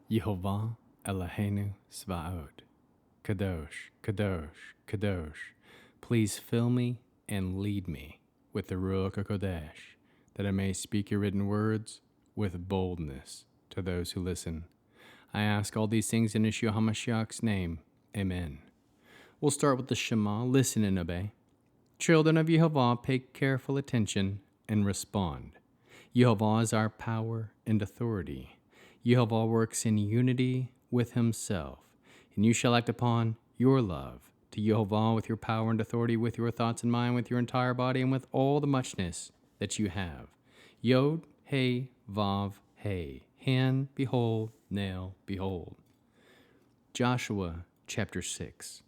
Yehovah Eloheinu Svaot, Kadosh, Kadosh, Kadosh, please fill me and lead me with the Ruach HaKodesh, that I may speak your written words with boldness to those who listen. I ask all these things in Yeshua HaMashiach's name. Amen. We'll start with the Shema, listen and obey. Children of Yehovah, pay careful attention and respond. Yehovah is our power and authority. Yehovah works in unity with himself, and you shall act upon your love to Yehovah with your power and authority, with your thoughts in mind, with your entire body, and with all the muchness that you have. Yod, Hey, Vav, Hey. Hand, behold, nail, behold. Joshua chapter 6.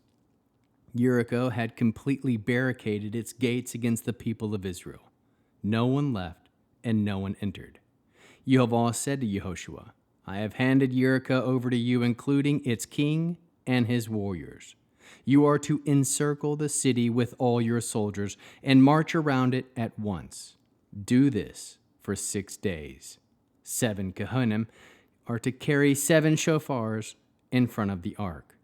Jericho had completely barricaded its gates against the people of Israel. No one left, and no one entered. Yehovah said to Yehoshua, I have handed Jericho over to you, including its king and his warriors. You are to encircle the city with all your soldiers and march around it at once. Do this for 6 days. 7 Kohanim are to carry 7 shofars in front of the ark.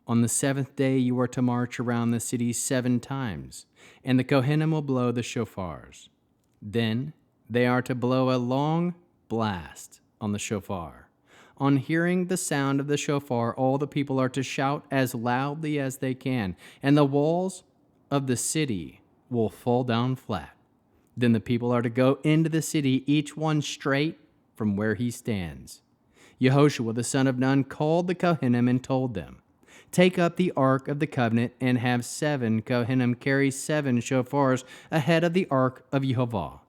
On the 7th day you are to march around the city 7 times, and the Kohanim will blow the shofars. Then they are to blow a long blast on the shofar. On hearing the sound of the shofar, all the people are to shout as loudly as they can, and the walls of the city will fall down flat. Then the people are to go into the city, each one straight from where he stands. Yehoshua the son of Nun called the Kohanim and told them, Take up the ark of the covenant and have 7 Kohanim carry 7 shofars ahead of the ark of Yehovah.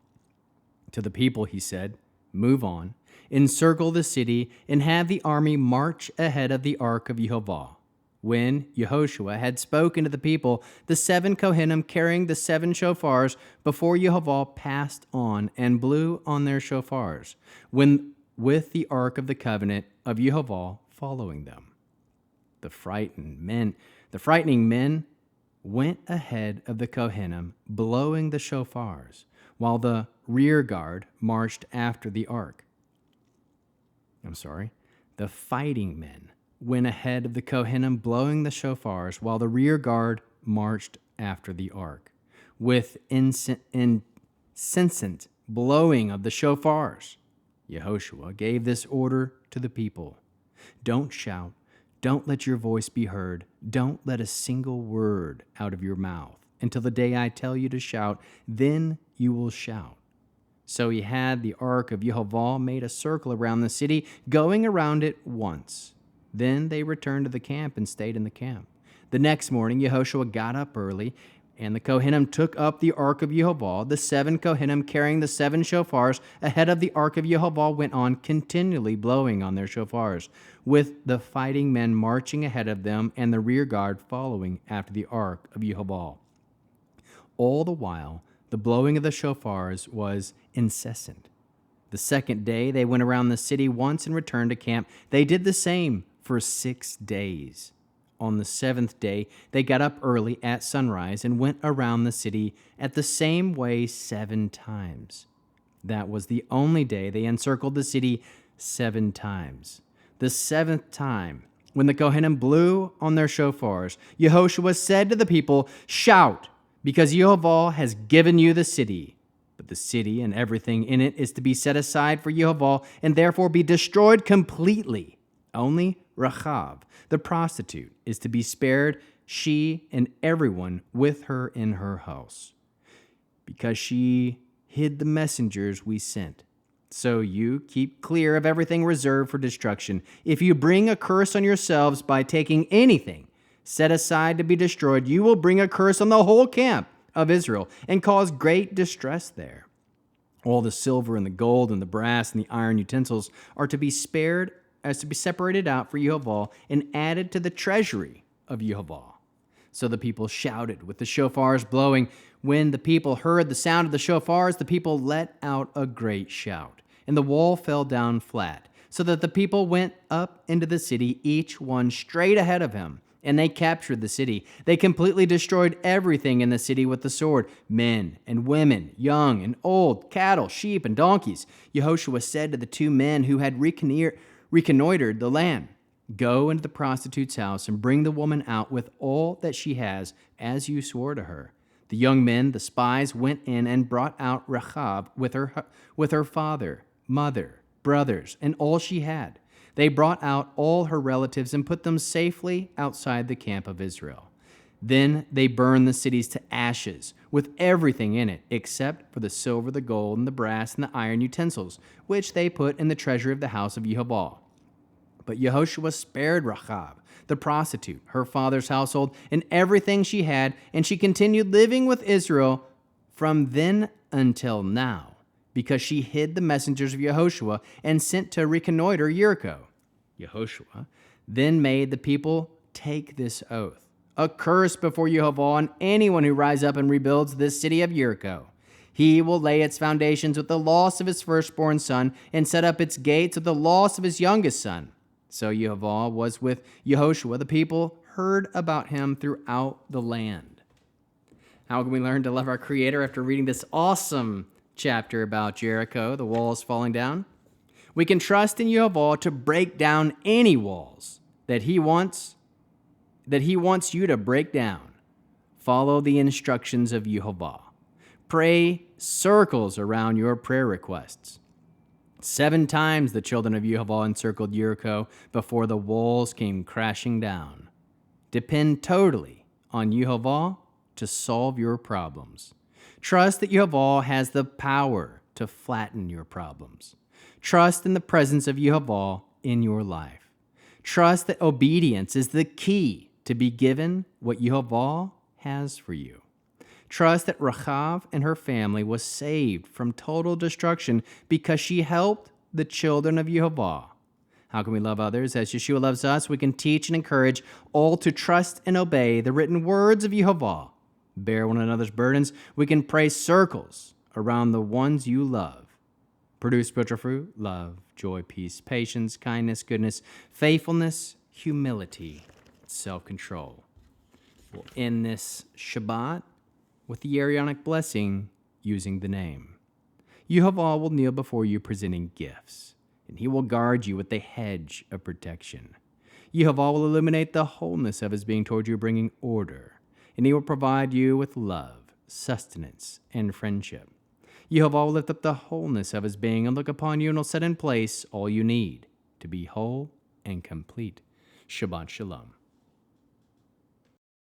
To the people he said, Move on, encircle the city, and have the army march ahead of the ark of Yehovah. When Yehoshua had spoken to the people, the 7 Kohanim carrying the 7 shofars before Yehovah passed on and blew on their shofars, with the ark of the covenant of Yehovah following them. The frightening men went ahead of the Kohanim, blowing the shofars, while the rear guard marched after the ark. The fighting men went ahead of the Kohanim, blowing the shofars, while the rear guard marched after the ark, with incessant blowing of the shofars. Yehoshua gave this order to the people. Don't shout. Don't let your voice be heard. Don't let a single word out of your mouth until the day I tell you to shout. Then you will shout. So he had the ark of Yehovah made a circle around the city, going around it once. Then they returned to the camp and stayed in the camp. The next morning, Yehoshua got up early, and the Kohanim took up the ark of Yehovah. The 7 Kohanim carrying the 7 shofars ahead of the ark of Yehovah went on continually blowing on their shofars, with the fighting men marching ahead of them and the rear guard following after the ark of Yehovah. All the while, the blowing of the shofars was incessant. The 2nd day, they went around the city once and returned to camp. They did the same for 6 days. On the 7th day, they got up early at sunrise and went around the city at the same way 7 times. That was the only day they encircled the city 7 times. The 7th time, when the Kohanim blew on their shofars, Yehoshua said to the people, Shout, because Yehovah has given you the city. But the city and everything in it is to be set aside for Yehovah and therefore be destroyed completely. Only Rachav, the prostitute, is to be spared, she and everyone with her in her house, because she hid the messengers we sent. So you keep clear of everything reserved for destruction. If you bring a curse on yourselves by taking anything set aside to be destroyed, you will bring a curse on the whole camp of Israel and cause great distress there. All the silver and the gold and the brass and the iron utensils are to be spared, as to be separated out for Yehovah and added to the treasury of Yehovah. So the people shouted with the shofars blowing. When the people heard the sound of the shofars, the people let out a great shout, and the wall fell down flat, so that the people went up into the city, each one straight ahead of him, and they captured the city. They completely destroyed everything in the city with the sword, men and women, young and old, cattle, sheep, and donkeys. Yehoshua said to the 2 men who had reconnoitered the land. Go into the prostitute's house and bring the woman out with all that she has, as you swore to her. The young men, the spies, went in and brought out Rahab with her father, mother, brothers, and all she had. They brought out all her relatives and put them safely outside the camp of Israel. Then they burned the cities to ashes, with everything in it, except for the silver, the gold, and the brass, and the iron utensils, which they put in the treasury of the house of Yehova. But Yehoshua spared Rahab, the prostitute, her father's household, and everything she had, and she continued living with Israel from then until now, because she hid the messengers of Yehoshua and sent to reconnoiter Jericho. Yehoshua then made the people take this oath: a curse before Yehova on anyone who rises up and rebuilds this city of Jericho. He will lay its foundations with the loss of his firstborn son and set up its gates with the loss of his youngest son. So Yehova was with Yehoshua. The people heard about him throughout the land. How can we learn to love our Creator after reading this awesome chapter about Jericho, the walls falling down? We can trust in Yehova to break down any walls that He wants you to break down. Follow the instructions of Yehova. Pray circles around your prayer requests. 7 times the children of Yehova encircled Jericho before the walls came crashing down. Depend totally on Yehova to solve your problems. Trust that Yehova has the power to flatten your problems. Trust in the presence of Yehova in your life. Trust that obedience is the key to be given what Yehova has for you. Trust that Rahab and her family was saved from total destruction because she helped the children of Yehova. How can we love others as Yeshua loves us? We can teach and encourage all to trust and obey the written words of Yehova. Bear one another's burdens. We can pray circles around the ones you love. Produce spiritual fruit: love, joy, peace, patience, kindness, goodness, faithfulness, humility, self-control. We'll end this Shabbat with the Aaronic blessing using the name. Yehova will kneel before you presenting gifts, and He will guard you with a hedge of protection. Yehova will illuminate the wholeness of His being toward you, bringing order, and He will provide you with love, sustenance, and friendship. Yehova will lift up the wholeness of His being and look upon you and will set in place all you need to be whole and complete. Shabbat Shalom.